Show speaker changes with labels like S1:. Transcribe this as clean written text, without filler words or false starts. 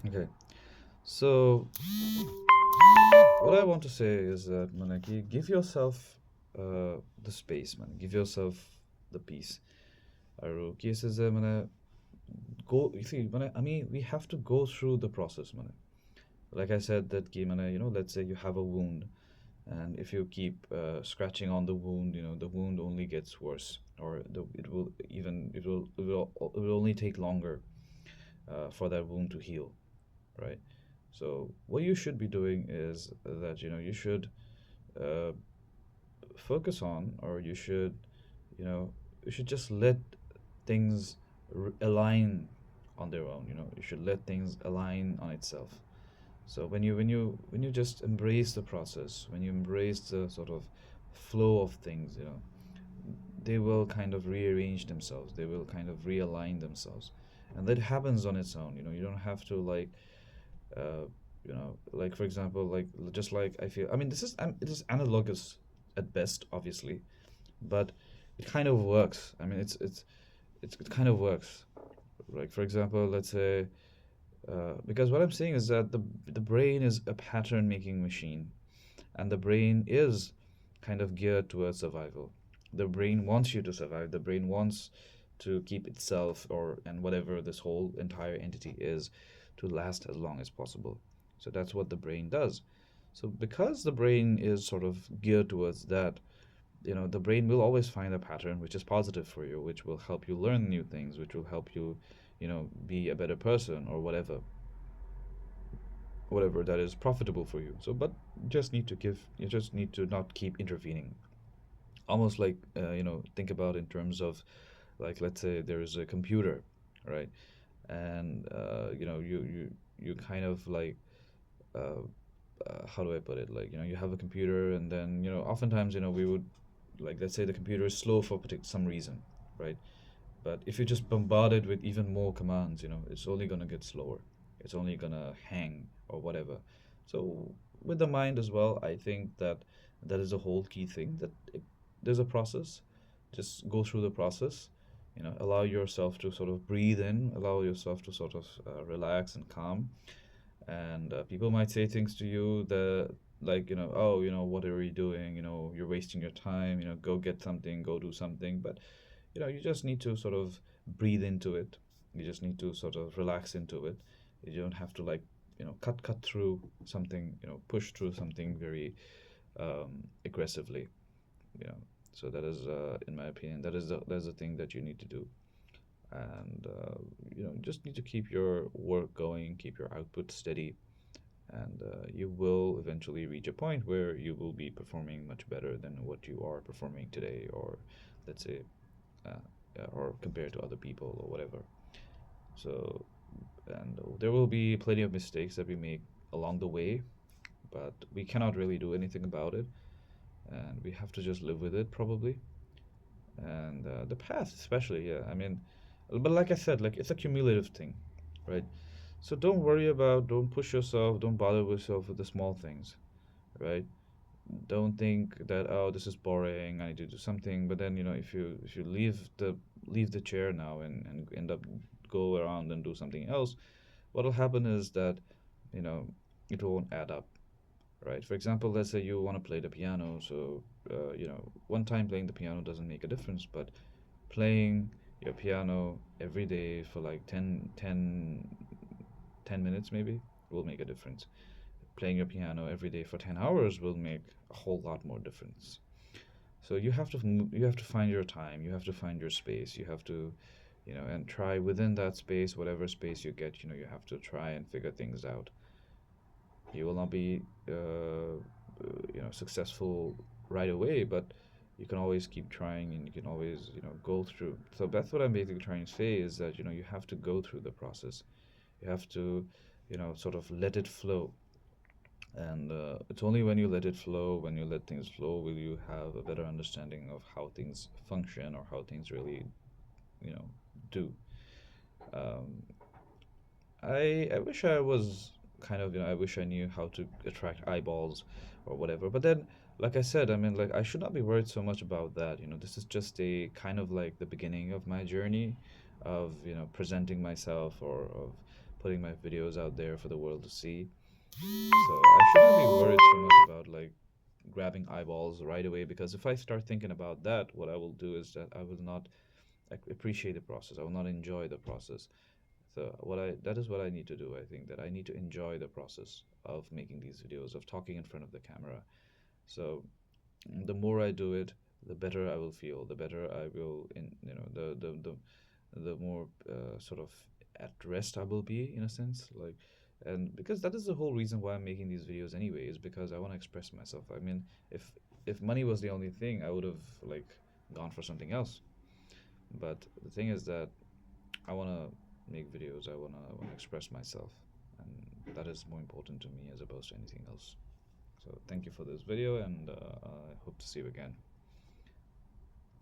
S1: Okay. So what I want to say is that man, give yourself the space, man. Give yourself the peace. Aru cases man, go you see man, I mean we have to go through the process, man. Like I said that man, let's say you have a wound, and if you keep scratching on the wound, the wound only gets worse, or it will only take longer for that wound to heal, right? So what you should be doing is that you should uh, focus on, or you know you should just let things align on their own. You should let things align on itself. So when you just embrace the process, when you embrace the sort of flow of things, they will kind of rearrange themselves, they will kind of realign themselves, and that happens on its own. You don't have to like uh, like for example, like just like I feel, I mean, it is analogous at best, obviously, but it kind of works. I mean, it kind of works. Like for example, let's say because what I'm saying is that the brain is a pattern making machine, and the brain is kind of geared towards survival. The brain wants you to survive. The brain wants to keep itself, or and whatever this whole entire entity is, to last as long as possible. So that's what the brain does. So because the brain is sort of geared towards that, the brain will always find a pattern which is positive for you, which will help you learn new things, which will help you, be a better person, or whatever that is profitable for you. So, but you just need to not keep intervening. Almost like, think about in terms of, like, let's say there is a computer, right? And, you kind of like, uh, how do I put it? Like, you have a computer, and then, oftentimes, we would, like, let's say the computer is slow for some reason, right? But if you just bombard it with even more commands, it's only going to get slower. It's only going to hang or whatever. So, with the mind as well, I think that that is a whole key thing, that there's a process. Just go through the process, allow yourself to sort of breathe in, allow yourself to sort of relax and calm. And people might say things to you that, like, oh, what are you doing? You're wasting your time, go get something, go do something. But you just need to sort of breathe into it. You just need to sort of relax into it. You don't have to, like, cut through something, push through something very aggressively. you know so that is, in my opinion, that's the thing that you need to do. And just need to keep your work going, keep your output steady, and you will eventually reach a point where you will be performing much better than what you are performing today, or let's say, uh, or compared to other people or whatever. So, and there will be plenty of mistakes that we make along the way, but we cannot really do anything about it, and we have to just live with it, probably. And the path, especially, yeah. I mean, but like I said, like, it's a cumulative thing, right? So don't push yourself, don't bother yourself with the small things, right? Don't think that, oh, this is boring, I need to do something. But then, if you leave the chair now, and end up go around and do something else, what'll happen is that, you know it won't add up, right? For example, let's say you want to play the piano. So, one time playing the piano doesn't make a difference, but playing your piano every day for like 10 minutes maybe will make a difference. Playing your piano every day for 10 hours will make a whole lot more difference. So you have to find your time, you have to find your space, you have to, and try within that space, whatever space you get, you have to try and figure things out. You will not be successful right away, but you can always keep trying, and you can always, go through. So that's what I'm basically trying to say, is that, you have to go through the process. You have to, sort of let it flow. And it's only when you let it flow, when you let things flow, will you have a better understanding of how things function, or how things really, you know, do. Um, I wish I was kind of, I wish I knew how to attract eyeballs or whatever. But then, like I said, I mean, like, I should not be worried so much about that. This is just a kind of like the beginning of my journey of, presenting myself, or of putting my videos out there for the world to see. So I shouldn't be worried so much about like grabbing eyeballs right away, because if I start thinking about that, what I will do is that I will not appreciate the process. I will not enjoy the process. So what I that is what I need to do. I think that I need to enjoy the process of making these videos, of talking in front of the camera. So the more I do it, the better I will feel. The better I will, in the more sort of at rest I will be, in a sense. Like, and because that is the whole reason why I'm making these videos anyway, is because I want to express myself. I mean, if money was the only thing, I would have like gone for something else. But the thing is that I want to make videos. I want to express myself, and that is more important to me as opposed to anything else. So thank you for this video, and I hope to see you again.